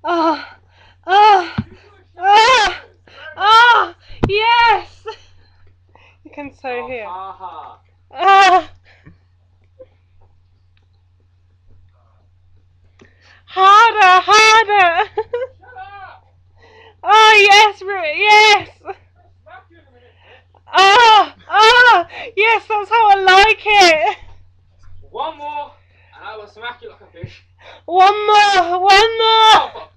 Oh, oh, oh, oh, yes! You can so hear. Ah! Harder, harder! Oh, yes, yes! Ah, ah, yes, that's how I like it. One more, and I will smack you like a fish. One more, one more.